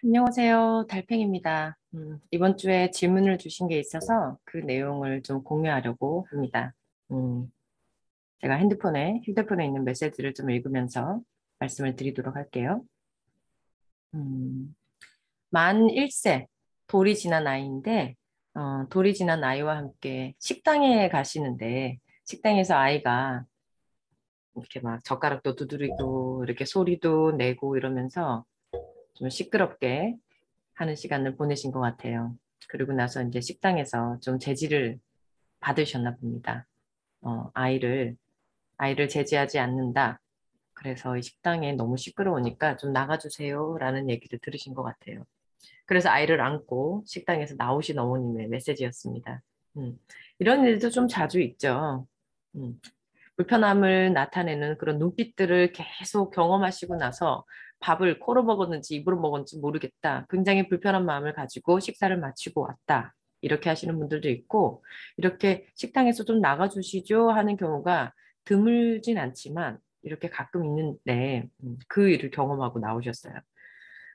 안녕하세요. 달팽입니다. 이번 주에 질문을 주신 게 있어서 그 내용을 좀 공유하려고 합니다. 음, 제가 휴대폰에 있는 메시지를 좀 읽으면서 말씀을 드리도록 할게요. 음, 만 1세, 돌이 지난 아이인데, 돌이 지난 아이와 함께 식당에 가시는데, 식당에서 아이가 이렇게 막 젓가락도 두드리고, 이렇게 소리도 내고 이러면서 좀 시끄럽게 하는 시간을 보내신 것 같아요. 그리고 나서 이제 식당에서 좀 제지를 받으셨나 봅니다. 아이를 제지하지 않는다. 그래서 이 식당에 너무 시끄러우니까 좀 나가주세요. 라는 얘기를 들으신 것 같아요. 그래서 아이를 안고 식당에서 나오신 어머님의 메시지였습니다. 음, 이런 일도 좀 자주 있죠. 음, 불편함을 나타내는 그런 눈빛들을 계속 경험하시고 나서 밥을 코로 먹었는지 입으로 먹었는지 모르겠다. 굉장히 불편한 마음을 가지고 식사를 마치고 왔다. 이렇게 하시는 분들도 있고, 이렇게 식당에서 좀 나가주시죠 하는 경우가 드물진 않지만, 이렇게 가끔 있는데, 그 일을 경험하고 나오셨어요.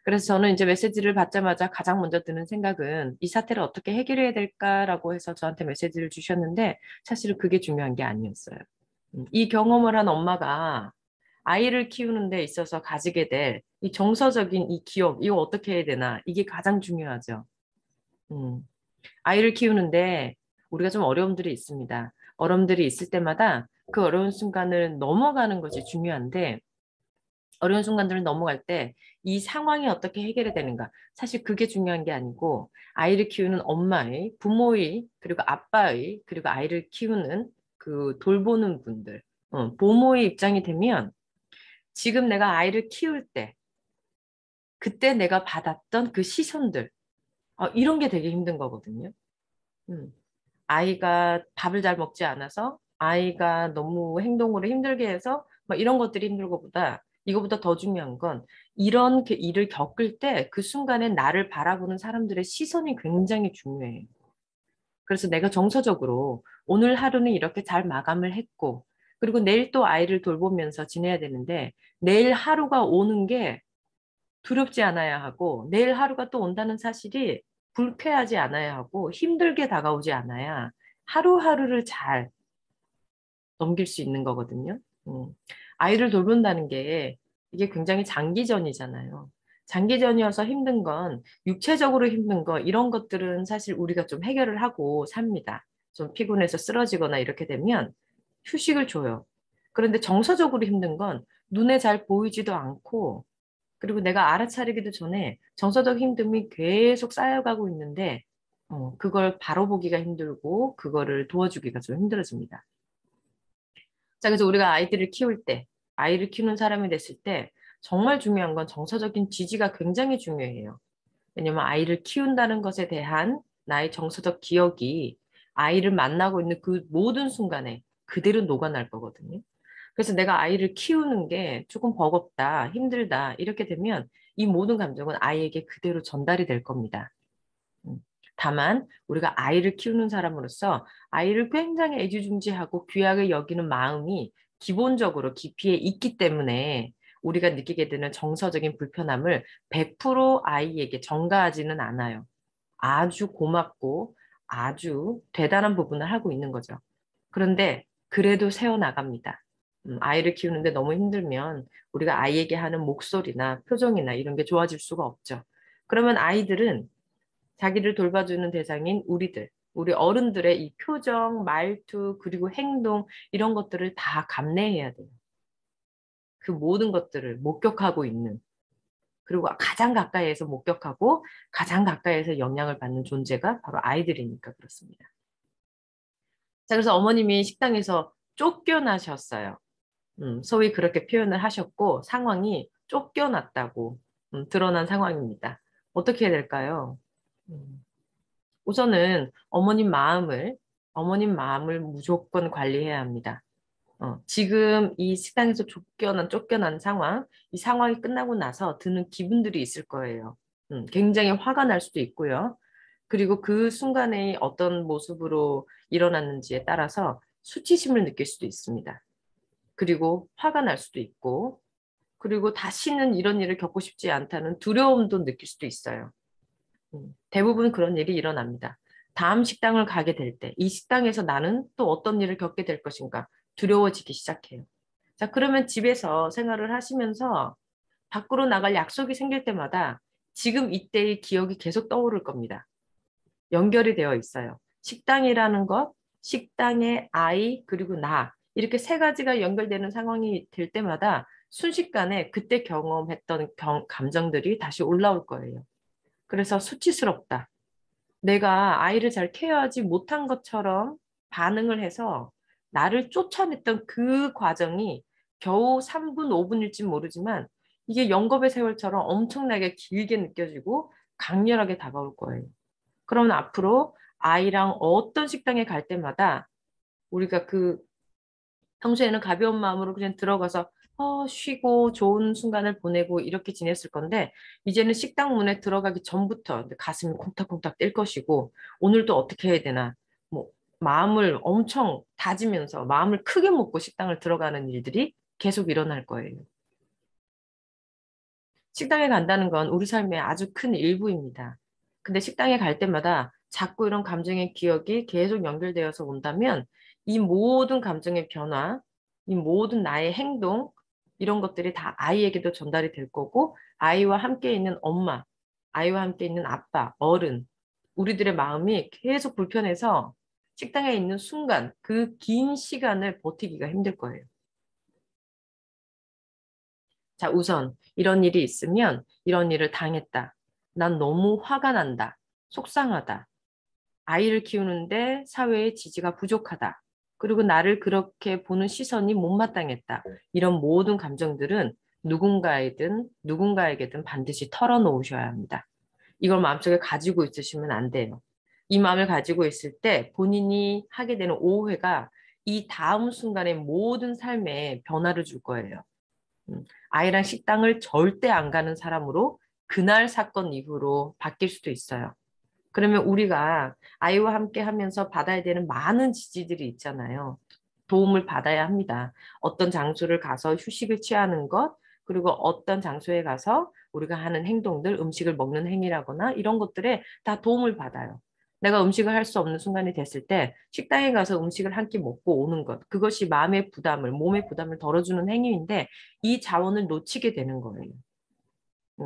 그래서 저는 이제 메시지를 받자마자 가장 먼저 드는 생각은 이 사태를 어떻게 해결해야 될까라고 해서 저한테 메시지를 주셨는데, 사실은 그게 중요한 게 아니었어요. 이 경험을 한 엄마가 아이를 키우는 데 있어서 가지게 될 이 정서적인 이 기억, 이거 어떻게 해야 되나, 이게 가장 중요하죠. 음, 아이를 키우는데 우리가 좀 어려움들이 있습니다. 어려움들이 있을 때마다 그 어려운 순간을 넘어가는 것이 중요한데, 어려운 순간들을 넘어갈 때 이 상황이 어떻게 해결이 되는가. 사실 그게 중요한 게 아니고, 아이를 키우는 엄마의, 부모의, 그리고 아빠의, 그리고 아이를 키우는 그 돌보는 분들, 부모의 입장이 되면 지금 내가 아이를 키울 때, 그때 내가 받았던 그 시선들, 이런 게 되게 힘든 거거든요. 음. 아이가 밥을 잘 먹지 않아서, 아이가 너무 행동으로 힘들게 해서, 막 이런 것들이 힘든 것보다, 이거보다 더 중요한 건, 이런 일을 겪을 때 그 순간에 나를 바라보는 사람들의 시선이 굉장히 중요해요. 그래서 내가 정서적으로 오늘 하루는 이렇게 잘 마감을 했고, 그리고 내일 또 아이를 돌보면서 지내야 되는데, 내일 하루가 오는 게 두렵지 않아야 하고, 내일 하루가 또 온다는 사실이 불쾌하지 않아야 하고, 힘들게 다가오지 않아야 하루하루를 잘 넘길 수 있는 거거든요. 아이를 돌본다는 게 이게 굉장히 장기전이잖아요. 장기전이어서 힘든 건, 육체적으로 힘든 거, 이런 것들은 사실 우리가 좀 해결을 하고 삽니다. 좀 피곤해서 쓰러지거나 이렇게 되면 휴식을 줘요. 그런데 정서적으로 힘든 건 눈에 잘 보이지도 않고, 그리고 내가 알아차리기도 전에 정서적 힘듦이 계속 쌓여가고 있는데, 그걸 바로 보기가 힘들고, 그거를 도와주기가 좀 힘들어집니다. 자, 그래서 우리가 아이들을 키울 때, 아이를 키우는 사람이 됐을 때, 정말 중요한 건 정서적인 지지가 굉장히 중요해요. 왜냐면 아이를 키운다는 것에 대한 나의 정서적 기억이 아이를 만나고 있는 그 모든 순간에 그대로 녹아날 거거든요. 그래서 내가 아이를 키우는 게 조금 버겁다, 힘들다, 이렇게 되면 이 모든 감정은 아이에게 그대로 전달이 될 겁니다. 음. 다만 우리가 아이를 키우는 사람으로서 아이를 굉장히 애지중지하고 귀하게 여기는 마음이 기본적으로 깊이에 있기 때문에 우리가 느끼게 되는 정서적인 불편함을 100% 아이에게 전가하지는 않아요. 아주 고맙고 아주 대단한 부분을 하고 있는 거죠. 그런데 그래도 새어나갑니다. 아이를 키우는데 너무 힘들면 우리가 아이에게 하는 목소리나 표정이나 이런 게 좋아질 수가 없죠. 그러면 아이들은 자기를 돌봐주는 대상인 우리 어른들의 이 표정, 말투, 그리고 행동, 이런 것들을 다 감내해야 돼요. 그 모든 것들을 목격하고 있는, 그리고 가장 가까이에서 목격하고 가장 가까이에서 영향을 받는 존재가 바로 아이들이니까 그렇습니다. 자, 그래서 어머님이 식당에서 쫓겨나셨어요. 소위 그렇게 표현을 하셨고, 상황이 쫓겨났다고 드러난 상황입니다. 어떻게 해야 될까요? 음, 우선은 어머님 마음을 무조건 관리해야 합니다. 지금 이 식당에서 쫓겨난 상황, 이 상황이 끝나고 나서 드는 기분들이 있을 거예요. 굉장히 화가 날 수도 있고요. 그리고 그 순간에 어떤 모습으로 일어났는지에 따라서 수치심을 느낄 수도 있습니다. 그리고 화가 날 수도 있고, 그리고 다시는 이런 일을 겪고 싶지 않다는 두려움도 느낄 수도 있어요. 대부분 그런 일이 일어납니다. 다음 식당을 가게 될 때, 이 식당에서 나는 또 어떤 일을 겪게 될 것인가 두려워지기 시작해요. 자, 그러면 집에서 생활을 하시면서 밖으로 나갈 약속이 생길 때마다 지금 이때의 기억이 계속 떠오를 겁니다. 연결이 되어 있어요. 식당이라는 것, 식당의 아이, 그리고 나. 이렇게 세 가지가 연결되는 상황이 될 때마다 순식간에 그때 경험했던 감정들이 다시 올라올 거예요. 그래서 수치스럽다. 내가 아이를 잘 케어하지 못한 것처럼 반응을 해서 나를 쫓아냈던 그 과정이 겨우 3분, 5분일지 모르지만 이게 영겁의 세월처럼 엄청나게 길게 느껴지고 강렬하게 다가올 거예요. 그러면 앞으로 아이랑 어떤 식당에 갈 때마다 우리가 그 평소에는 가벼운 마음으로 그냥 들어가서 쉬고 좋은 순간을 보내고 이렇게 지냈을 건데 이제는 식당 문에 들어가기 전부터 가슴이 콩닥콩닥 뛸 것이고 오늘 또 어떻게 해야 되나 뭐 마음을 엄청 다지면서 마음을 크게 먹고 식당을 들어가는 일들이 계속 일어날 거예요. 식당에 간다는 건 우리 삶의 아주 큰 일부입니다. 근데 식당에 갈 때마다 자꾸 이런 감정의 기억이 계속 연결되어서 온다면 이 모든 감정의 변화, 이 모든 나의 행동, 이런 것들이 다 아이에게도 전달이 될 거고 아이와 함께 있는 엄마, 아이와 함께 있는 아빠, 어른, 우리들의 마음이 계속 불편해서 식당에 있는 순간 그 긴 시간을 버티기가 힘들 거예요. 자, 우선 이런 일이 있으면 이런 일을 당했다. 난 너무 화가 난다. 속상하다. 아이를 키우는데 사회의 지지가 부족하다. 그리고 나를 그렇게 보는 시선이 못마땅했다. 이런 모든 감정들은 누군가에게든 반드시 털어놓으셔야 합니다. 이걸 마음속에 가지고 있으시면 안 돼요. 이 마음을 가지고 있을 때 본인이 하게 되는 오해가 이 다음 순간의 모든 삶에 변화를 줄 거예요. 아이랑 식당을 절대 안 가는 사람으로 그날 사건 이후로 바뀔 수도 있어요. 그러면 우리가 아이와 함께 하면서 받아야 되는 많은 지지들이 있잖아요. 도움을 받아야 합니다. 어떤 장소를 가서 휴식을 취하는 것, 그리고 어떤 장소에 가서 우리가 하는 행동들, 음식을 먹는 행위라거나 이런 것들에 다 도움을 받아요. 내가 음식을 할 수 없는 순간이 됐을 때 식당에 가서 음식을 한 끼 먹고 오는 것, 그것이 마음의 부담을, 몸의 부담을 덜어주는 행위인데 이 자원을 놓치게 되는 거예요.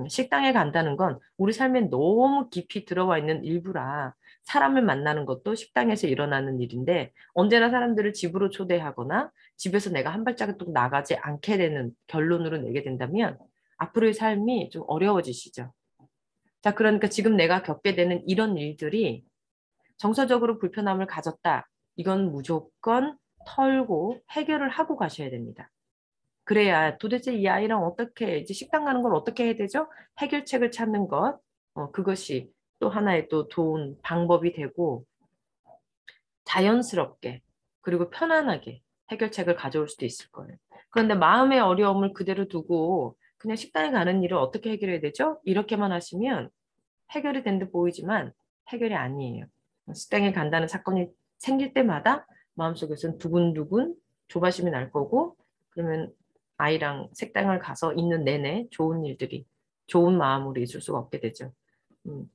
식당에 간다는 건 우리 삶에 너무 깊이 들어와 있는 일부라 사람을 만나는 것도 식당에서 일어나는 일인데 언제나 사람들을 집으로 초대하거나 집에서 내가 한 발자국 나가지 않게 되는 결론으로 내게 된다면 앞으로의 삶이 좀 어려워지시죠. 자, 그러니까 지금 내가 겪게 되는 이런 일들이 정서적으로 불편함을 가졌다. 이건 무조건 털고 해결을 하고 가셔야 됩니다. 그래야 도대체 이 아이랑 어떻게 이제 식당 가는 걸 어떻게 해야 되죠? 해결책을 찾는 것, 그것이 또 하나의 또 좋은 방법이 되고 자연스럽게 그리고 편안하게 해결책을 가져올 수도 있을 거예요. 그런데 마음의 어려움을 그대로 두고 그냥 식당에 가는 일을 어떻게 해결해야 되죠? 이렇게만 하시면 해결이 된 듯 보이지만 해결이 아니에요. 식당에 간다는 사건이 생길 때마다 마음속에서는 두근두근 조바심이 날 거고 그러면 아이랑 식당을 가서 있는 내내 좋은 일들이 좋은 마음으로 있을 수가 없게 되죠. 음.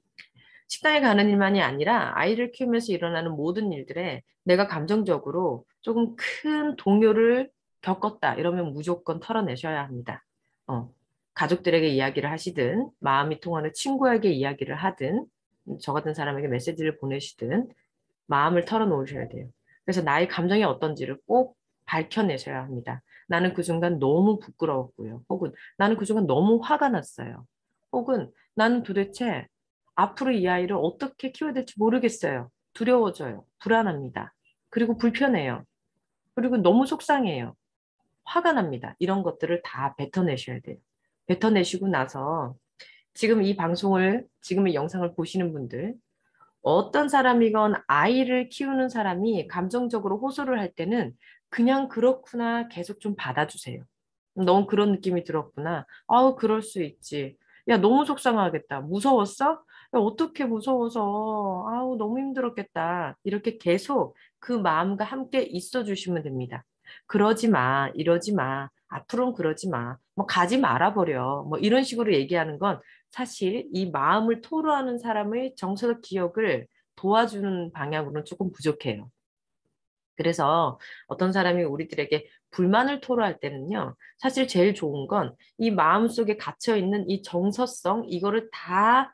식당에 가는 일만이 아니라 아이를 키우면서 일어나는 모든 일들에 내가 감정적으로 조금 큰 동요를 겪었다. 이러면 무조건 털어내셔야 합니다. 어, 가족들에게 이야기를 하시든 마음이 통하는 친구에게 이야기를 하든 저 같은 사람에게 메시지를 보내시든 마음을 털어놓으셔야 돼요. 그래서 나의 감정이 어떤지를 꼭 밝혀내셔야 합니다. 나는 그 순간 너무 부끄러웠고요. 혹은 나는 그 순간 너무 화가 났어요. 혹은 나는 도대체 앞으로 이 아이를 어떻게 키워야 될지 모르겠어요. 두려워져요. 불안합니다. 그리고 불편해요. 그리고 너무 속상해요. 화가 납니다. 이런 것들을 다 뱉어내셔야 돼요. 뱉어내시고 나서 지금 이 방송을, 지금 이 영상을 보시는 분들, 어떤 사람이건 아이를 키우는 사람이 감정적으로 호소를 할 때는 그냥 그렇구나 계속 좀 받아주세요. 너무 그런 느낌이 들었구나. 아우, 그럴 수 있지. 야, 너무 속상하겠다. 무서웠어? 야, 어떻게 무서워서. 아우, 너무 힘들었겠다. 이렇게 계속 그 마음과 함께 있어 주시면 됩니다. 그러지 마, 이러지 마. 앞으로는 그러지 마. 뭐 가지 말아버려. 뭐 이런 식으로 얘기하는 건 사실 이 마음을 토로하는 사람의 정서적 기억을 도와주는 방향으로는 조금 부족해요. 그래서 어떤 사람이 우리들에게 불만을 토로할 때는요, 사실 제일 좋은 건 이 마음속에 갇혀있는 이 정서성, 이거를 다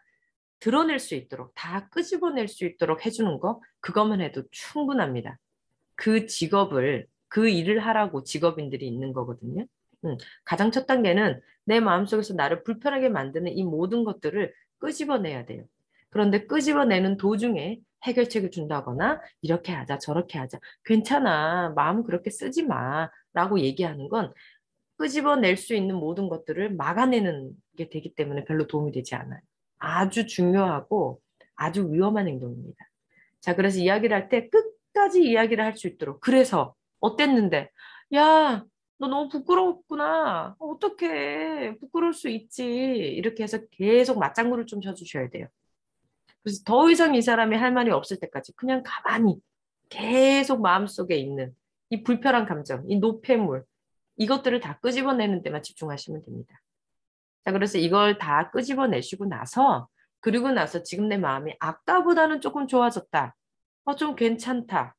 드러낼 수 있도록, 다 끄집어낼 수 있도록 해주는 거, 그것만 해도 충분합니다. 그 직업을, 그 일을 하라고 직업인들이 있는 거거든요. 가장 첫 단계는 내 마음속에서 나를 불편하게 만드는 이 모든 것들을 끄집어내야 돼요. 그런데 끄집어내는 도중에 해결책을 준다거나 이렇게 하자 저렇게 하자 괜찮아 마음 그렇게 쓰지 마 라고 얘기하는 건 끄집어낼 수 있는 모든 것들을 막아내는 게 되기 때문에 별로 도움이 되지 않아요. 아주 중요하고 아주 위험한 행동입니다. 자, 그래서 이야기를 할 때 끝까지 이야기를 할 수 있도록. 그래서 어땠는데? 야, 너 너무 부끄러웠구나. 어떡해. 부끄러울 수 있지. 이렇게 해서 계속 맞장구를 좀 쳐주셔야 돼요. 그래서 더 이상 이 사람이 할 말이 없을 때까지 그냥 가만히 계속 마음속에 있는 이 불편한 감정, 이 노폐물, 이것들을 다 끄집어내는 데만 집중하시면 됩니다. 자, 그래서 이걸 다 끄집어내시고 나서, 그리고 나서 지금 내 마음이 아까보다는 조금 좋아졌다. 좀 괜찮다.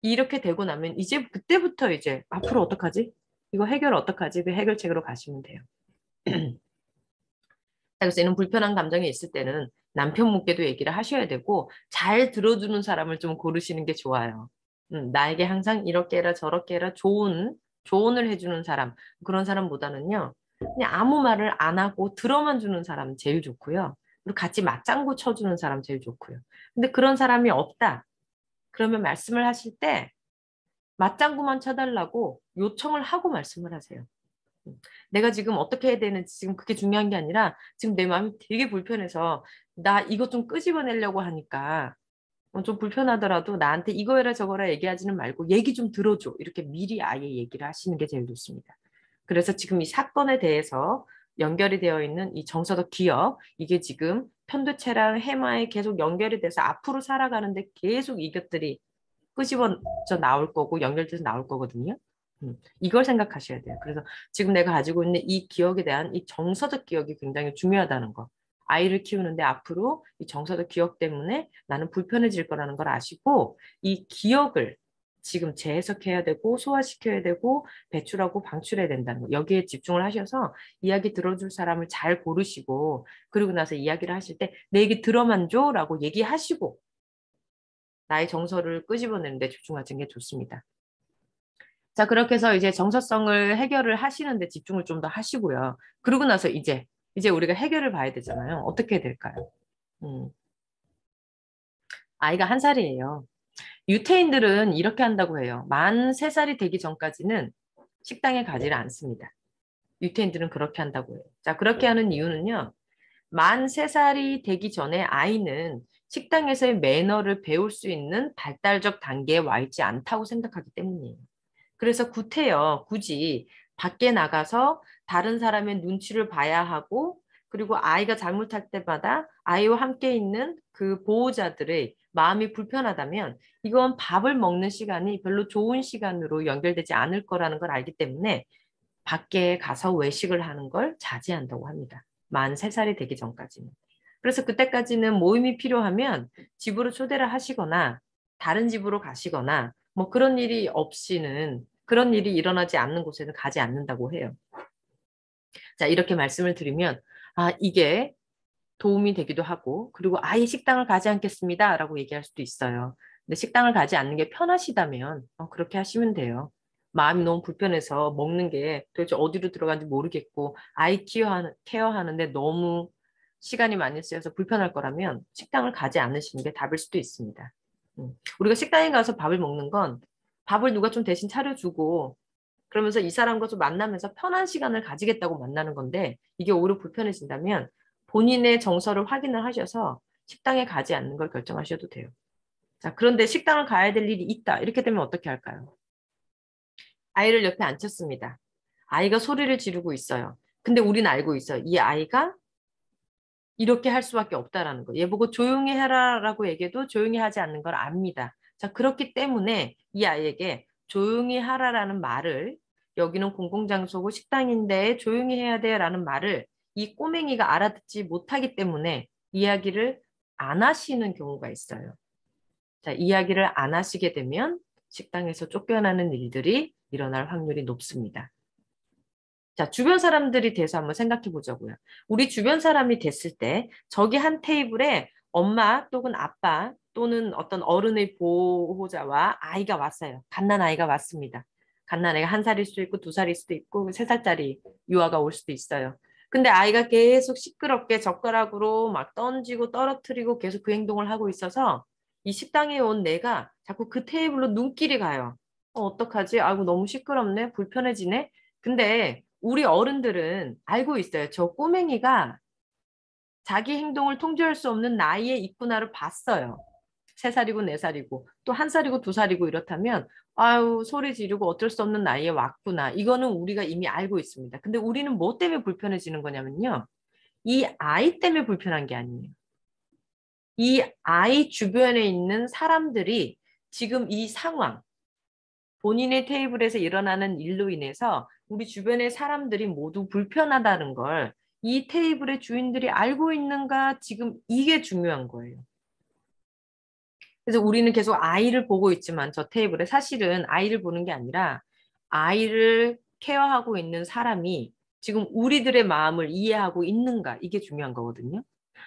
이렇게 되고 나면 이제 그때부터 이제 앞으로 어떡하지? 이거 해결 어떡하지? 그 해결책으로 가시면 돼요. 그래서 이런 불편한 감정이 있을 때는 남편분께도 얘기를 하셔야 되고 잘 들어주는 사람을 좀 고르시는 게 좋아요. 나에게 항상 이렇게 해라 저렇게 해라 조언을 해주는 사람 그런 사람보다는요. 그냥 아무 말을 안 하고 들어만 주는 사람 제일 좋고요. 그리고 같이 맞장구 쳐주는 사람 제일 좋고요. 근데 그런 사람이 없다. 그러면 말씀을 하실 때 맞장구만 쳐달라고 요청을 하고 말씀을 하세요. 내가 지금 어떻게 해야 되는지 지금 그게 중요한 게 아니라 지금 내 마음이 되게 불편해서 나 이것 좀 끄집어내려고 하니까 좀 불편하더라도 나한테 이거 해라 저거 라 얘기하지는 말고 얘기 좀 들어줘. 이렇게 미리 아예 얘기를 하시는 게 제일 좋습니다. 그래서 지금 이 사건에 대해서 연결이 되어 있는 이 정서적 기억, 이게 지금 편도체랑 해마에 계속 연결이 돼서 앞으로 살아가는데 계속 이것들이 끄집어져 나올 거고 연결돼서 나올 거거든요. 이걸 생각하셔야 돼요. 그래서 지금 내가 가지고 있는 이 기억에 대한 이 정서적 기억이 굉장히 중요하다는 거. 아이를 키우는데 앞으로 이 정서적 기억 때문에 나는 불편해질 거라는 걸 아시고 이 기억을 지금 재해석해야 되고 소화시켜야 되고 배출하고 방출해야 된다는 거. 여기에 집중을 하셔서 이야기 들어줄 사람을 잘 고르시고 그리고 나서 이야기를 하실 때 내 얘기 들어만 줘라고 얘기하시고 나의 정서를 끄집어내는 데 집중하시는 게 좋습니다. 자, 그렇게 해서 이제 정서성을 해결을 하시는데 집중을 좀 더 하시고요. 그러고 나서 이제 우리가 해결을 봐야 되잖아요. 어떻게 해야 될까요? 음, 아이가 1살이에요. 유태인들은 이렇게 한다고 해요. 만 3살이 되기 전까지는 식당에 가지를 않습니다. 유태인들은 그렇게 한다고 해요. 자, 그렇게 하는 이유는요. 만 3살이 되기 전에 아이는 식당에서의 매너를 배울 수 있는 발달적 단계에 와 있지 않다고 생각하기 때문이에요. 그래서 구태여 굳이 밖에 나가서 다른 사람의 눈치를 봐야 하고 그리고 아이가 잘못할 때마다 아이와 함께 있는 그 보호자들의 마음이 불편하다면 이건 밥을 먹는 시간이 별로 좋은 시간으로 연결되지 않을 거라는 걸 알기 때문에 밖에 가서 외식을 하는 걸 자제한다고 합니다. 만 3살이 되기 전까지는. 그래서 그때까지는 모임이 필요하면 집으로 초대를 하시거나 다른 집으로 가시거나 뭐 그런 일이 없이는 그런 일이 일어나지 않는 곳에는 가지 않는다고 해요. 자, 이렇게 말씀을 드리면 이게 도움이 되기도 하고 그리고 아예 식당을 가지 않겠습니다 라고 얘기할 수도 있어요. 근데 식당을 가지 않는 게 편하시다면 그렇게 하시면 돼요. 마음이 너무 불편해서 먹는 게 도대체 어디로 들어가는지 모르겠고 아이 케어하는데 너무 시간이 많이 쓰여서 불편할 거라면 식당을 가지 않으시는 게 답일 수도 있습니다. 우리가 식당에 가서 밥을 먹는 건 밥을 누가 좀 대신 차려주고 그러면서 이 사람과 좀 만나면서 편한 시간을 가지겠다고 만나는 건데 이게 오히려 불편해진다면 본인의 정서를 확인을 하셔서 식당에 가지 않는 걸 결정하셔도 돼요. 자, 그런데 식당을 가야 될 일이 있다. 이렇게 되면 어떻게 할까요? 아이를 옆에 앉혔습니다. 아이가 소리를 지르고 있어요. 근데 우린 알고 있어요. 이 아이가 이렇게 할 수밖에 없다라는 거. 얘 보고 조용히 해라라고 얘기해도 조용히 하지 않는 걸 압니다. 자, 그렇기 때문에 이 아이에게 조용히 하라라는 말을 여기는 공공장소고 식당인데 조용히 해야 돼 라는 말을 이 꼬맹이가 알아듣지 못하기 때문에 이야기를 안 하시는 경우가 있어요. 자, 이야기를 안 하시게 되면 식당에서 쫓겨나는 일들이 일어날 확률이 높습니다. 자, 주변 사람들이 돼서 한번 생각해 보자고요. 우리 주변 사람이 됐을 때 저기 한 테이블에 엄마 또는 아빠 또는 어떤 어른의 보호자와 아이가 왔어요. 갓난 아이가 왔습니다. 갓난 아이가 1살일 수도 있고 2살일 수도 있고 3살짜리 유아가 올 수도 있어요. 근데 아이가 계속 시끄럽게 젓가락으로 막 던지고 떨어뜨리고 계속 그 행동을 하고 있어서 이 식당에 온 내가 자꾸 그 테이블로 눈길이 가요. 어떡하지? 아이고 너무 시끄럽네. 불편해지네. 근데 우리 어른들은 알고 있어요. 저 꼬맹이가 자기 행동을 통제할 수 없는 나이에 있구나를 봤어요. 3살이고 4살이고 또 1살이고 2살이고 이렇다면 아유 소리 지르고 어쩔 수 없는 나이에 왔구나. 이거는 우리가 이미 알고 있습니다. 근데 우리는 뭐 때문에 불편해지는 거냐면요. 이 아이 때문에 불편한 게 아니에요. 이 아이 주변에 있는 사람들이 지금 이 상황, 본인의 테이블에서 일어나는 일로 인해서 우리 주변의 사람들이 모두 불편하다는 걸 이 테이블의 주인들이 알고 있는가 지금 이게 중요한 거예요. 그래서 우리는 계속 아이를 보고 있지만 저 테이블에 사실은 아이를 보는 게 아니라 아이를 케어하고 있는 사람이 지금 우리들의 마음을 이해하고 있는가 이게 중요한 거거든요.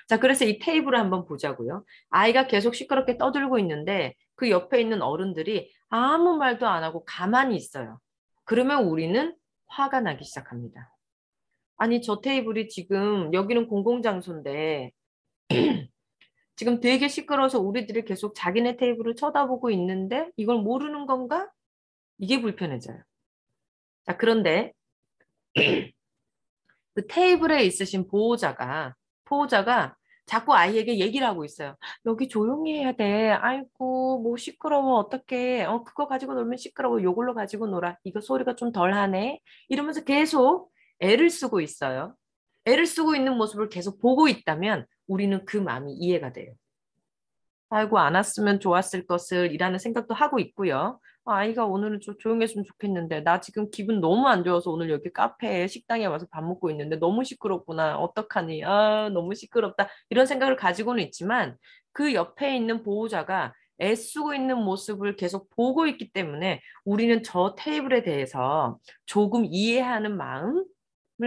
자, 그래서 이 테이블을 한번 보자고요. 아이가 계속 시끄럽게 떠들고 있는데 그 옆에 있는 어른들이 아무 말도 안 하고 가만히 있어요. 그러면 우리는 화가 나기 시작합니다. 아니, 저 테이블이 지금 여기는 공공장소인데 지금 되게 시끄러워서 우리들이 계속 자기네 테이블을 쳐다보고 있는데 이걸 모르는 건가? 이게 불편해져요. 자, 그런데 그 테이블에 있으신 보호자가 자꾸 아이에게 얘기를 하고 있어요. 여기 조용히 해야 돼. 아이고, 뭐 시끄러워. 어떡해. 그거 가지고 놀면 시끄러워. 요걸로 가지고 놀아. 이거 소리가 좀 덜하네. 이러면서 계속 애를 쓰고 있어요. 애를 쓰고 있는 모습을 계속 보고 있다면 우리는 그 마음이 이해가 돼요. 아이고, 안 왔으면 좋았을 것을 이라는 생각도 하고 있고요. 아이가 오늘은 좀 조용했으면 좋겠는데, 나 지금 기분 너무 안 좋아서 오늘 여기 카페에 식당에 와서 밥 먹고 있는데 너무 시끄럽구나. 어떡하니? 아, 너무 시끄럽다. 이런 생각을 가지고는 있지만 그 옆에 있는 보호자가 애쓰고 있는 모습을 계속 보고 있기 때문에 우리는 저 테이블에 대해서 조금 이해하는 마음을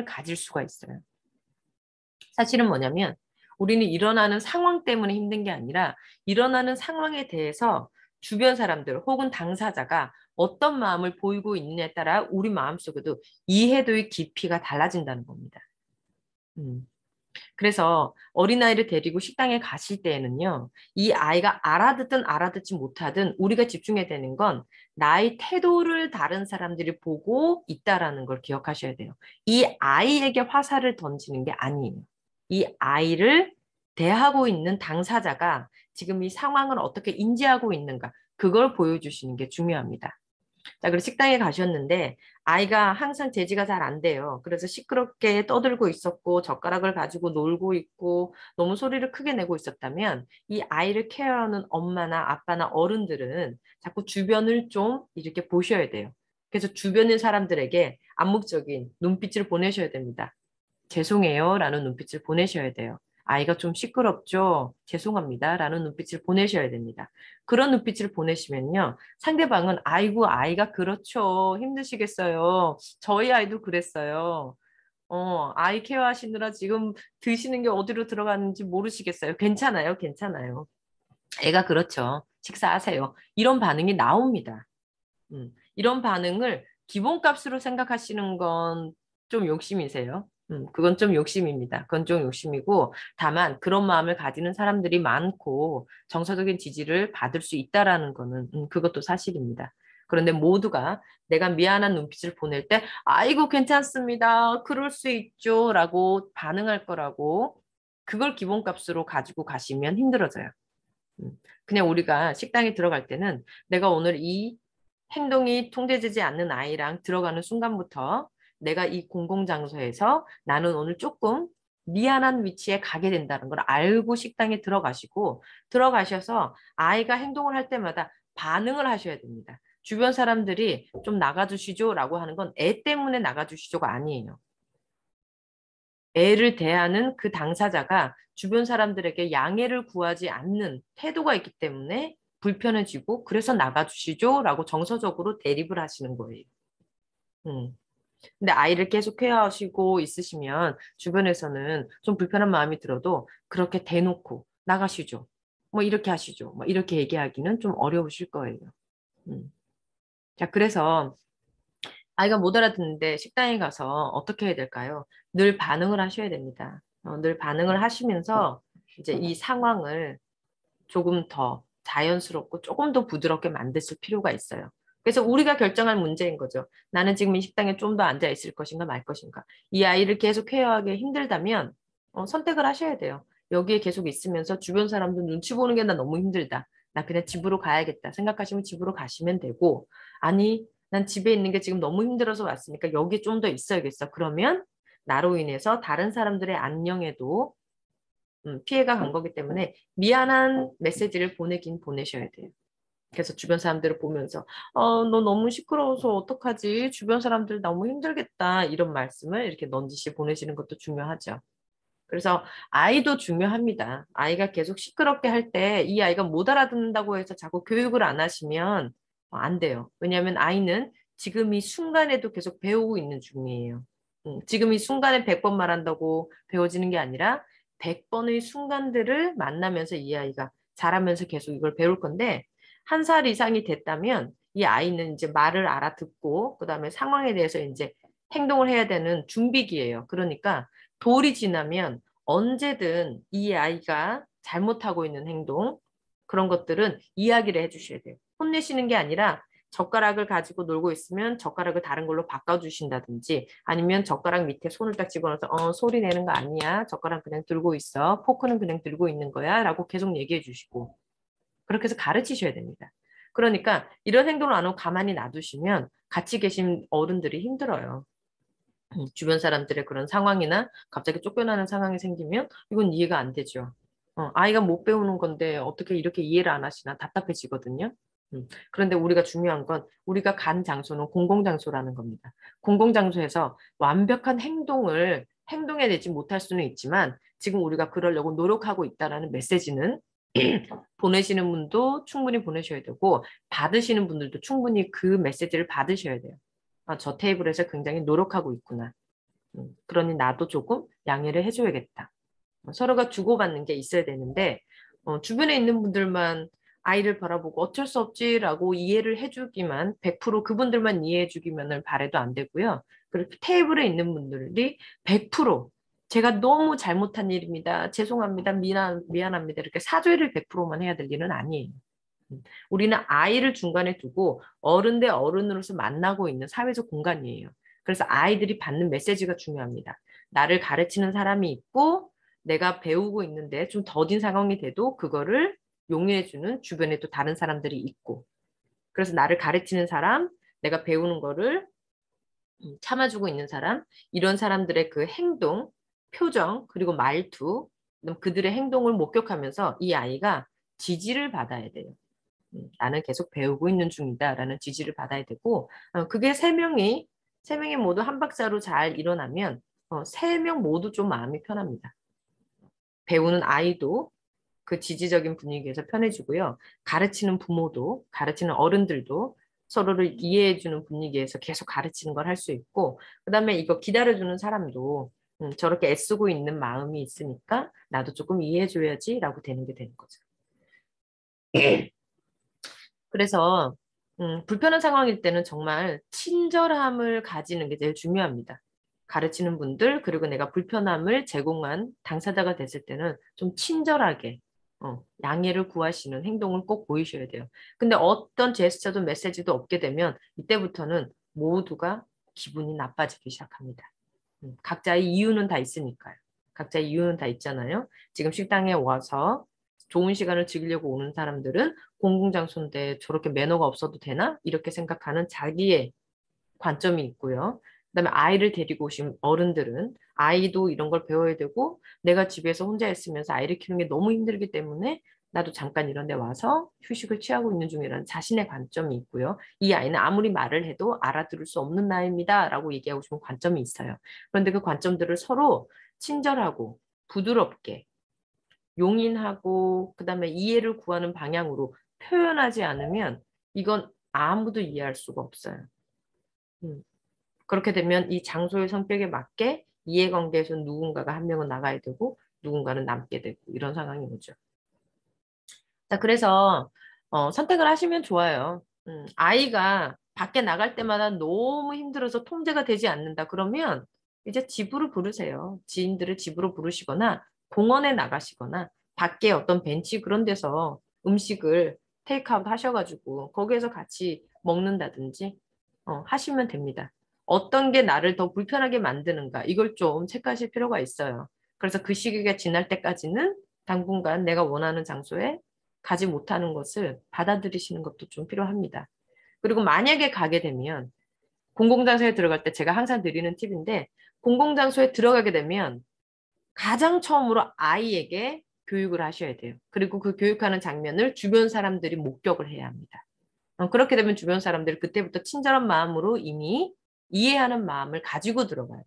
가질 수가 있어요. 사실은 뭐냐면 우리는 일어나는 상황 때문에 힘든 게 아니라 일어나는 상황에 대해서 주변 사람들 혹은 당사자가 어떤 마음을 보이고 있느냐에 따라 우리 마음속에도 이해도의 깊이가 달라진다는 겁니다. 그래서 어린아이를 데리고 식당에 가실 때에는요, 이 아이가 알아듣든 알아듣지 못하든 우리가 집중해야 되는 건 나의 태도를 다른 사람들이 보고 있다라는 걸 기억하셔야 돼요. 이 아이에게 화살을 던지는 게 아니에요. 이 아이를 대하고 있는 당사자가 지금 이 상황을 어떻게 인지하고 있는가, 그걸 보여주시는 게 중요합니다. 자, 그리고 식당에 가셨는데 아이가 항상 제지가 잘 안 돼요. 그래서 시끄럽게 떠들고 있었고 젓가락을 가지고 놀고 있고 너무 소리를 크게 내고 있었다면 이 아이를 케어하는 엄마나 아빠나 어른들은 자꾸 주변을 좀 이렇게 보셔야 돼요. 그래서 주변의 사람들에게 암묵적인 눈빛을 보내셔야 됩니다. 죄송해요 라는 눈빛을 보내셔야 돼요. 아이가 좀 시끄럽죠? 죄송합니다 라는 눈빛을 보내셔야 됩니다. 그런 눈빛을 보내시면요. 상대방은 아이고 아이가 그렇죠. 힘드시겠어요. 저희 아이도 그랬어요. 아이 케어하시느라 지금 드시는 게 어디로 들어가는지 모르시겠어요. 괜찮아요. 괜찮아요. 애가 그렇죠. 식사하세요. 이런 반응이 나옵니다. 이런 반응을 기본값으로 생각하시는 건 좀 욕심이세요. 그건 좀 욕심입니다. 그건 좀 욕심이고, 다만 그런 마음을 가지는 사람들이 많고 정서적인 지지를 받을 수 있다라는 거는 그것도 사실입니다. 그런데 모두가 내가 미안한 눈빛을 보낼 때, 아이고 괜찮습니다. 그럴 수 있죠. 라고 반응할 거라고 그걸 기본값으로 가지고 가시면 힘들어져요. 그냥 우리가 식당에 들어갈 때는 내가 오늘 이 행동이 통제되지 않는 아이랑 들어가는 순간부터 내가 이 공공장소에서 나는 오늘 조금 미안한 위치에 가게 된다는 걸 알고 식당에 들어가시고 들어가셔서 아이가 행동을 할 때마다 반응을 하셔야 됩니다. 주변 사람들이 좀 나가주시죠 라고 하는 건 애 때문에 나가주시죠가 아니에요. 애를 대하는 그 당사자가 주변 사람들에게 양해를 구하지 않는 태도가 있기 때문에 불편해지고 그래서 나가주시죠 라고 정서적으로 대립을 하시는 거예요. 근데 아이를 계속 케어하시고 있으시면 주변에서는 좀 불편한 마음이 들어도 그렇게 대놓고 나가시죠. 뭐 이렇게 하시죠. 뭐 이렇게 얘기하기는 좀 어려우실 거예요. 음. 자, 그래서 아이가 못 알아듣는데 식당에 가서 어떻게 해야 될까요? 늘 반응을 하셔야 됩니다. 늘 반응을 하시면서 이제 이 상황을 조금 더 자연스럽고 조금 더 부드럽게 만드실 필요가 있어요. 그래서 우리가 결정할 문제인 거죠. 나는 지금 이 식당에 좀 더 앉아 있을 것인가 말 것인가. 이 아이를 계속 케어하기 힘들다면 선택을 하셔야 돼요. 여기에 계속 있으면서 주변 사람들 눈치 보는 게 나 너무 힘들다. 나 그냥 집으로 가야겠다. 생각하시면 집으로 가시면 되고, 아니, 난 집에 있는 게 지금 너무 힘들어서 왔으니까 여기 좀 더 있어야겠어. 그러면 나로 인해서 다른 사람들의 안녕에도 피해가 간 거기 때문에 미안한 메시지를 보내긴 보내셔야 돼요. 그래서 주변 사람들을 보면서 너 너무 시끄러워서 어떡하지? 주변 사람들 너무 힘들겠다. 이런 말씀을 이렇게 넌지시 보내시는 것도 중요하죠. 그래서 아이도 중요합니다. 아이가 계속 시끄럽게 할 때 이 아이가 못 알아듣는다고 해서 자꾸 교육을 안 하시면 안 돼요. 왜냐하면 아이는 지금 이 순간에도 계속 배우고 있는 중이에요. 지금 이 순간에 100번 말한다고 배워지는 게 아니라 100번의 순간들을 만나면서 이 아이가 자라면서 계속 이걸 배울 건데 1살 이상이 됐다면 이 아이는 이제 말을 알아듣고 그다음에 상황에 대해서 이제 행동을 해야 되는 준비기예요. 그러니까 돌이 지나면 언제든 이 아이가 잘못하고 있는 행동, 그런 것들은 이야기를 해주셔야 돼요. 혼내시는 게 아니라 젓가락을 가지고 놀고 있으면 젓가락을 다른 걸로 바꿔주신다든지 아니면 젓가락 밑에 손을 딱 집어넣어서 소리 내는 거 아니야. 젓가락 그냥 들고 있어. 포크는 그냥 들고 있는 거야. 라고 계속 얘기해 주시고 그렇게 해서 가르치셔야 됩니다. 그러니까 이런 행동을 안 하고 가만히 놔두시면 같이 계신 어른들이 힘들어요. 주변 사람들의 그런 상황이나 갑자기 쫓겨나는 상황이 생기면 이건 이해가 안 되죠. 아이가 못 배우는 건데 어떻게 이렇게 이해를 안 하시나 답답해지거든요. 그런데 우리가 중요한 건 우리가 간 장소는 공공장소라는 겁니다. 공공장소에서 완벽한 행동을 행동해내지 못할 수는 있지만 지금 우리가 그러려고 노력하고 있다라는 메시지는 보내시는 분도 충분히 보내셔야 되고 받으시는 분들도 충분히 그 메시지를 받으셔야 돼요. 저 테이블에서 굉장히 노력하고 있구나. 그러니 나도 조금 양해를 해줘야겠다. 서로가 주고받는 게 있어야 되는데 주변에 있는 분들만 아이를 바라보고 어쩔 수 없지라고 이해를 해주기만 100% 그분들만 이해해주기만을 바래도 안 되고요. 그렇게 테이블에 있는 분들이 100% 제가 너무 잘못한 일입니다. 죄송합니다. 미안합니다. 이렇게 사죄를 100%만 해야 될 일은 아니에요. 우리는 아이를 중간에 두고 어른 대 어른으로서 만나고 있는 사회적 공간이에요. 그래서 아이들이 받는 메시지가 중요합니다. 나를 가르치는 사람이 있고 내가 배우고 있는데 좀 더딘 상황이 돼도 그거를 용인해주는 주변에 또 다른 사람들이 있고 그래서 나를 가르치는 사람, 내가 배우는 거를 참아주고 있는 사람, 이런 사람들의 그 행동, 표정, 그리고 말투, 그들의 행동을 목격하면서 이 아이가 지지를 받아야 돼요. 나는 계속 배우고 있는 중이다라는 지지를 받아야 되고 그게 세 명이 모두 한 박자로 잘 일어나면 3명 모두 좀 마음이 편합니다. 배우는 아이도 그 지지적인 분위기에서 편해지고요. 가르치는 부모도 가르치는 어른들도 서로를 이해해주는 분위기에서 계속 가르치는 걸 할 수 있고 그다음에 이거 기다려주는 사람도 저렇게 애쓰고 있는 마음이 있으니까 나도 조금 이해해줘야지라고 되는 게 되는 거죠. 그래서 불편한 상황일 때는 정말 친절함을 가지는 게 제일 중요합니다. 가르치는 분들 그리고 내가 불편함을 제공한 당사자가 됐을 때는 좀 친절하게 양해를 구하시는 행동을 꼭 보이셔야 돼요. 근데 어떤 제스처도 메시지도 없게 되면 이때부터는 모두가 기분이 나빠지기 시작합니다. 각자의 이유는 다 있으니까요. 각자의 이유는 다 있잖아요. 지금 식당에 와서 좋은 시간을 즐기려고 오는 사람들은 공공장소인데 저렇게 매너가 없어도 되나? 이렇게 생각하는 자기의 관점이 있고요. 그다음에 아이를 데리고 오신 어른들은 아이도 이런 걸 배워야 되고 내가 집에서 혼자 있으면서 아이를 키우는 게 너무 힘들기 때문에 나도 잠깐 이런 데 와서 휴식을 취하고 있는 중이라는 자신의 관점이 있고요. 이 아이는 아무리 말을 해도 알아들을 수 없는 나이입니다. 라고 얘기하고 싶은 관점이 있어요. 그런데 그 관점들을 서로 친절하고 부드럽게 용인하고 그다음에 이해를 구하는 방향으로 표현하지 않으면 이건 아무도 이해할 수가 없어요. 그렇게 되면 이 장소의 성격에 맞게 이해관계에서 누군가가 한 명은 나가야 되고 누군가는 남게 되고 이런 상황이 오죠. 자, 그래서 선택을 하시면 좋아요. 아이가 밖에 나갈 때마다 너무 힘들어서 통제가 되지 않는다. 그러면 이제 집으로 부르세요. 지인들을 집으로 부르시거나 공원에 나가시거나 밖에 어떤 벤치 그런 데서 음식을 테이크아웃 하셔가지고 거기에서 같이 먹는다든지 하시면 됩니다. 어떤 게 나를 더 불편하게 만드는가 이걸 좀 체크하실 필요가 있어요. 그래서 그 시기가 지날 때까지는 당분간 내가 원하는 장소에 가지 못하는 것을 받아들이시는 것도 좀 필요합니다. 그리고 만약에 가게 되면 공공장소에 들어갈 때 제가 항상 드리는 팁인데 공공장소에 들어가게 되면 가장 처음으로 아이에게 교육을 하셔야 돼요. 그리고 그 교육하는 장면을 주변 사람들이 목격을 해야 합니다. 그렇게 되면 주변 사람들이 그때부터 친절한 마음으로 이미 이해하는 마음을 가지고 들어가요.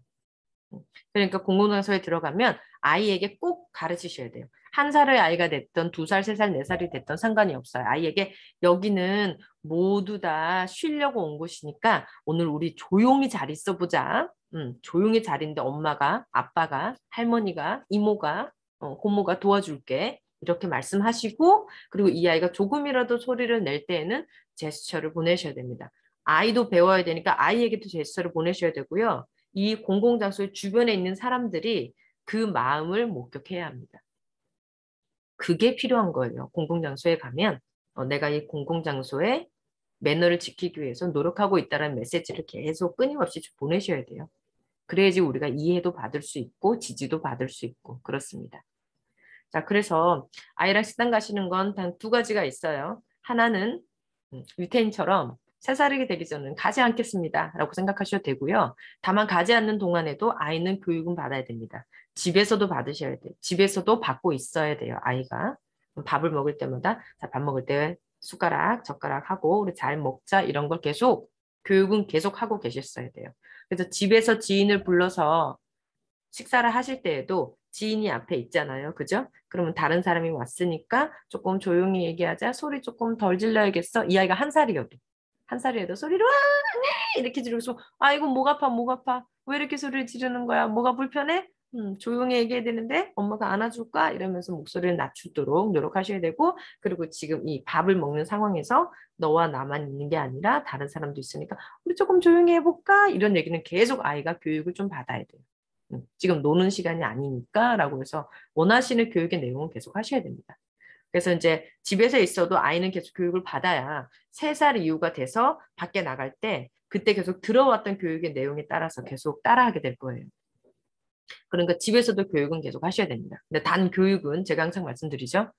그러니까 공공장소에 들어가면 아이에게 꼭 가르치셔야 돼요. 한 살의 아이가 됐던 두 살, 세 살, 네 살이 됐던 상관이 없어요. 아이에게 여기는 모두 다 쉬려고 온 곳이니까 오늘 우리 조용히 잘 있어 보자. 조용히 잘 있는데 엄마가, 아빠가, 할머니가, 이모가, 고모가 도와줄게. 이렇게 말씀하시고 그리고 이 아이가 조금이라도 소리를 낼 때에는 제스처를 보내셔야 됩니다. 아이도 배워야 되니까 아이에게도 제스처를 보내셔야 되고요. 이 공공장소의 주변에 있는 사람들이 그 마음을 목격해야 합니다. 그게 필요한 거예요. 공공장소에 가면 내가 이 공공장소에 매너를 지키기 위해서 노력하고 있다는 메시지를 계속 끊임없이 보내셔야 돼요. 그래야지 우리가 이해도 받을 수 있고 지지도 받을 수 있고 그렇습니다. 자, 그래서 아이랑 식당 가시는 건 단 두 가지가 있어요. 하나는 유태인처럼 3살이 되기 전은 가지 않겠습니다. 라고 생각하셔도 되고요. 다만 가지 않는 동안에도 아이는 교육은 받아야 됩니다. 집에서도 받으셔야 돼요. 집에서도 받고 있어야 돼요. 아이가. 밥을 먹을 때마다 자, 밥 먹을 때 숟가락, 젓가락 하고 우리 잘 먹자 이런 걸 계속 교육은 계속 하고 계셨어야 돼요. 그래서 집에서 지인을 불러서 식사를 하실 때에도 지인이 앞에 있잖아요. 그죠? 그러면 다른 사람이 왔으니까 조금 조용히 얘기하자. 소리 조금 덜 질러야겠어. 이 아이가 한 살이어도. 한 살이어도 소리를 와! 네! 이렇게 지르면서 아이고 목 아파 목 아파. 왜 이렇게 소리를 지르는 거야? 뭐가 불편해? 조용히 얘기해야 되는데 엄마가 안아줄까? 이러면서 목소리를 낮추도록 노력하셔야 되고 그리고 지금 이 밥을 먹는 상황에서 너와 나만 있는 게 아니라 다른 사람도 있으니까 우리 조금 조용히 해볼까? 이런 얘기는 계속 아이가 교육을 좀 받아야 돼요. 지금 노는 시간이 아니니까 라고 해서 원하시는 교육의 내용은 계속 하셔야 됩니다. 그래서 이제 집에서 있어도 아이는 계속 교육을 받아야 3살 이후가 돼서 밖에 나갈 때 그때 계속 들어왔던 교육의 내용에 따라서 계속 따라하게 될 거예요. 그러니까 집에서도 교육은 계속 하셔야 됩니다. 근데 단 교육은 제가 항상 말씀드리죠.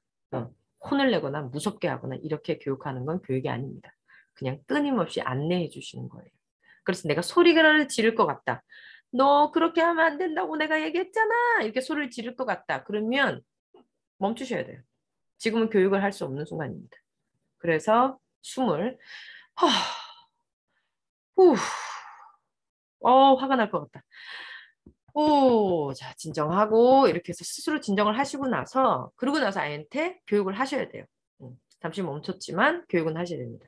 혼을 내거나 무섭게 하거나 이렇게 교육하는 건 교육이 아닙니다. 그냥 끊임없이 안내해 주시는 거예요. 그래서 내가 소리를 지를 것 같다. 너 그렇게 하면 안 된다고 내가 얘기했잖아. 이렇게 소리를 지를 것 같다. 그러면 멈추셔야 돼요. 지금은 교육을 할 수 없는 순간입니다. 그래서 숨을 하, 후, 화가 날 것 같다. 오, 자, 진정하고 이렇게 해서 스스로 진정을 하시고 나서 그러고 나서 아이한테 교육을 하셔야 돼요. 잠시 멈췄지만 교육은 하셔야 됩니다.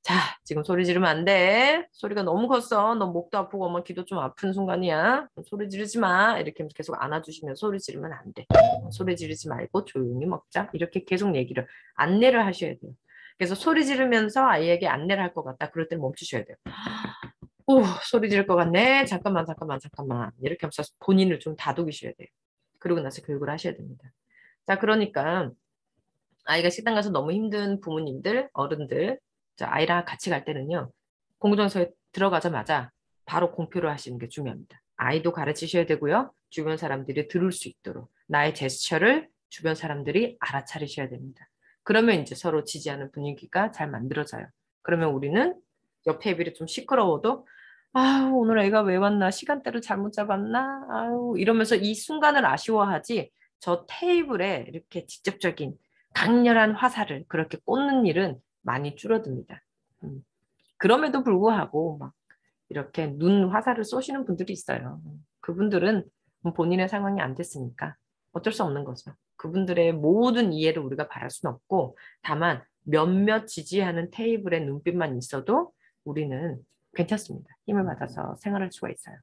자, 지금 소리 지르면 안 돼. 소리가 너무 컸어. 너 목도 아프고 엄마 귀도 좀 아픈 순간이야. 소리 지르지 마. 이렇게 계속 안아주시면 소리 지르면 안 돼. 소리 지르지 말고 조용히 먹자. 이렇게 계속 얘기를, 안내를 하셔야 돼요. 그래서 소리 지르면서 아이에게 안내를 할 것 같다. 그럴 땐 멈추셔야 돼요. 오, 소리 지를 것 같네. 잠깐만, 잠깐만, 잠깐만. 이렇게 하면서 본인을 좀 다독이셔야 돼요. 그러고 나서 교육을 하셔야 됩니다. 자, 그러니까 아이가 식당 가서 너무 힘든 부모님들, 어른들, 자, 아이랑 같이 갈 때는요, 공동장소에 들어가자마자 바로 공표를 하시는 게 중요합니다. 아이도 가르치셔야 되고요, 주변 사람들이 들을 수 있도록 나의 제스처를 주변 사람들이 알아차리셔야 됩니다. 그러면 이제 서로 지지하는 분위기가 잘 만들어져요. 그러면 우리는 옆 테이블이 좀 시끄러워도 아, 오늘 애가 왜 왔나? 시간대를 잘못 잡았나? 아유, 이러면서 이 순간을 아쉬워하지 저 테이블에 이렇게 직접적인 강렬한 화살을 그렇게 꽂는 일은 많이 줄어듭니다. 그럼에도 불구하고 막 이렇게 눈 화살을 쏘시는 분들이 있어요. 그분들은 본인의 상황이 안 됐으니까 어쩔 수 없는 거죠. 그분들의 모든 이해를 우리가 바랄 수는 없고 다만 몇몇 지지하는 테이블의 눈빛만 있어도 우리는 괜찮습니다. 힘을 받아서 생활할 수가 있어요.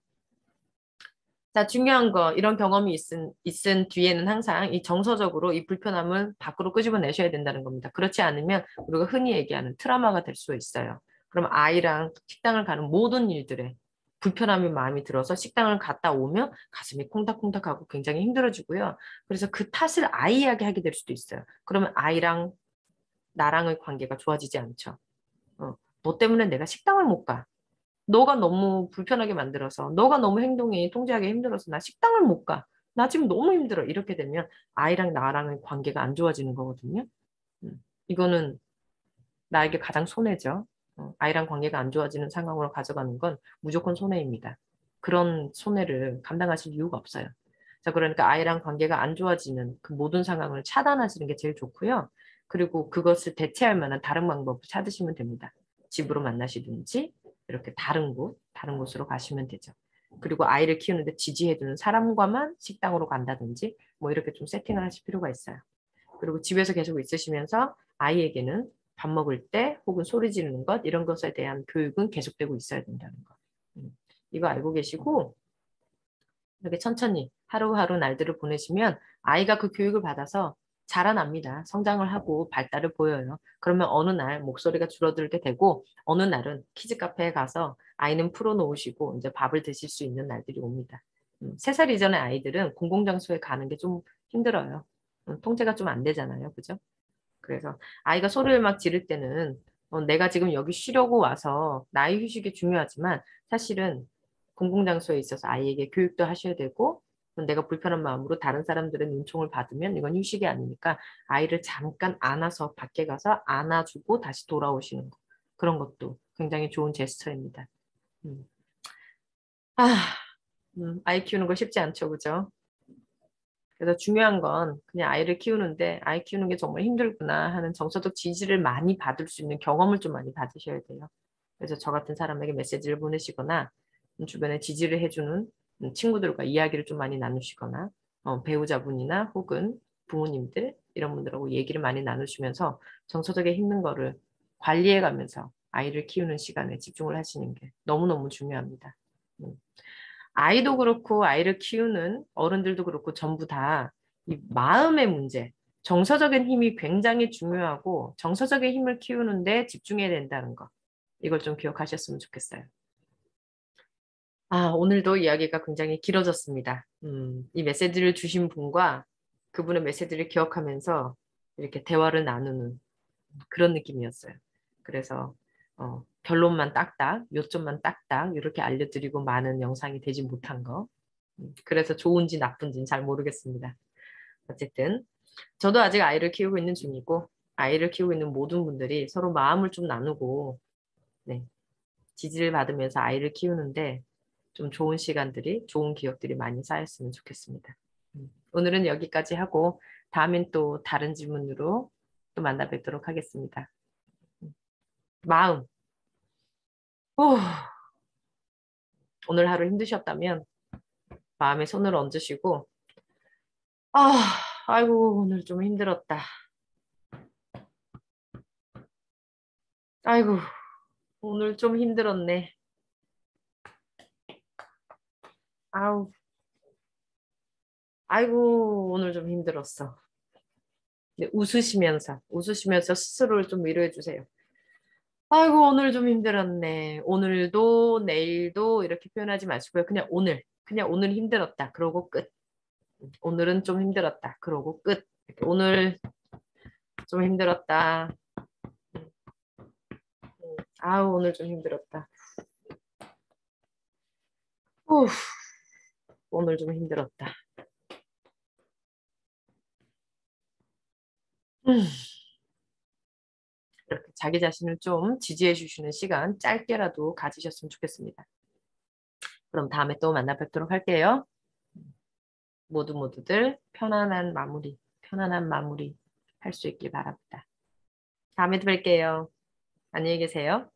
자, 중요한 거, 이런 경험이 있은 뒤에는 항상 이 정서적으로 이 불편함을 밖으로 끄집어내셔야 된다는 겁니다. 그렇지 않으면 우리가 흔히 얘기하는 트라우마가 될 수 있어요. 그럼 아이랑 식당을 가는 모든 일들에 불편함이 마음이 들어서 식당을 갔다 오면 가슴이 콩닥콩닥하고 굉장히 힘들어지고요. 그래서 그 탓을 아이에게 하게 될 수도 있어요. 그러면 아이랑 나랑의 관계가 좋아지지 않죠. 너 때문에 내가 식당을 못 가. 너가 너무 불편하게 만들어서, 너가 너무 행동이 통제하기 힘들어서 나 식당을 못 가. 나 지금 너무 힘들어. 이렇게 되면 아이랑 나랑의 관계가 안 좋아지는 거거든요. 이거는 나에게 가장 손해죠. 아이랑 관계가 안 좋아지는 상황으로 가져가는 건 무조건 손해입니다. 그런 손해를 감당하실 이유가 없어요. 자, 그러니까 아이랑 관계가 안 좋아지는 그 모든 상황을 차단하시는 게 제일 좋고요. 그리고 그것을 대체할 만한 다른 방법을 찾으시면 됩니다. 집으로 만나시든지 이렇게 다른 곳으로 가시면 되죠. 그리고 아이를 키우는데 지지해주는 사람과만 식당으로 간다든지 뭐 이렇게 좀 세팅을 하실 필요가 있어요. 그리고 집에서 계속 있으시면서 아이에게는 밥 먹을 때 혹은 소리 지르는 것 이런 것에 대한 교육은 계속되고 있어야 된다는 거. 이거 알고 계시고 이렇게 천천히 하루하루 날들을 보내시면 아이가 그 교육을 받아서 자라납니다. 성장을 하고 발달을 보여요. 그러면 어느 날 목소리가 줄어들게 되고 어느 날은 키즈 카페에 가서 아이는 풀어놓으시고 이제 밥을 드실 수 있는 날들이 옵니다. 3살 이전의 아이들은 공공장소에 가는 게 좀 힘들어요. 통제가 좀 안 되잖아요. 그죠? 그래서 아이가 소리를 막 지를 때는 내가 지금 여기 쉬려고 와서 나의 휴식이 중요하지만 사실은 공공장소에 있어서 아이에게 교육도 하셔야 되고 내가 불편한 마음으로 다른 사람들의 눈총을 받으면 이건 휴식이 아니니까 아이를 잠깐 안아서 밖에 가서 안아주고 다시 돌아오시는 거. 그런 것도 굉장히 좋은 제스처입니다. 음. 아, 아이 키우는 거 쉽지 않죠, 그죠? 그래서 중요한 건 그냥 아이를 키우는데 아이 키우는 게 정말 힘들구나 하는 정서적 지지를 많이 받을 수 있는 경험을 좀 많이 받으셔야 돼요. 그래서 저 같은 사람에게 메시지를 보내시거나 주변에 지지를 해주는 친구들과 이야기를 좀 많이 나누시거나 배우자분이나 혹은 부모님들 이런 분들하고 얘기를 많이 나누시면서 정서적인 힘든 거를 관리해 가면서 아이를 키우는 시간에 집중을 하시는 게 너무너무 중요합니다. 음. 아이도 그렇고 아이를 키우는 어른들도 그렇고 전부 다 이 마음의 문제, 정서적인 힘이 굉장히 중요하고 정서적인 힘을 키우는데 집중해야 된다는 거. 이걸 좀 기억하셨으면 좋겠어요. 아, 오늘도 이야기가 굉장히 길어졌습니다. 이 메시지를 주신 분과 그분의 메시지를 기억하면서 이렇게 대화를 나누는 그런 느낌이었어요. 그래서 결론만 딱딱, 요점만 딱딱 이렇게 알려드리고 많은 영상이 되지 못한 거. 그래서 좋은지 나쁜지는 잘 모르겠습니다. 어쨌든 저도 아직 아이를 키우고 있는 중이고 아이를 키우고 있는 모든 분들이 서로 마음을 좀 나누고 네, 지지를 받으면서 아이를 키우는데 좀 좋은 시간들이, 좋은 기억들이 많이 쌓였으면 좋겠습니다. 오늘은 여기까지 하고 다음엔 또 다른 질문으로 또 만나 뵙도록 하겠습니다. 마음. 후, 오늘 하루 힘드셨다면 마음에 손을 얹으시고 아, 아이고 오늘 좀 힘들었다. 아이고 오늘 좀 힘들었네. 아우, 아이고 오늘 좀 힘들었어. 네, 웃으시면서 스스로를 좀 위로해 주세요. 아이고 오늘 좀 힘들었네. 오늘도 내일도 이렇게 표현하지 마시고요. 그냥 오늘 힘들었다. 그러고 끝. 오늘은 좀 힘들었다. 그러고 끝. 이렇게 오늘 좀 힘들었다. 아우 오늘 좀 힘들었다. 후, 오늘 좀 힘들었다. 음, 이렇게 자기 자신을 좀 지지해 주시는 시간 짧게라도 가지셨으면 좋겠습니다. 그럼 다음에 또 만나 뵙도록 할게요. 모두들 편안한 마무리. 할 수 있길 바랍니다. 다음에 또 뵐게요. 안녕히 계세요.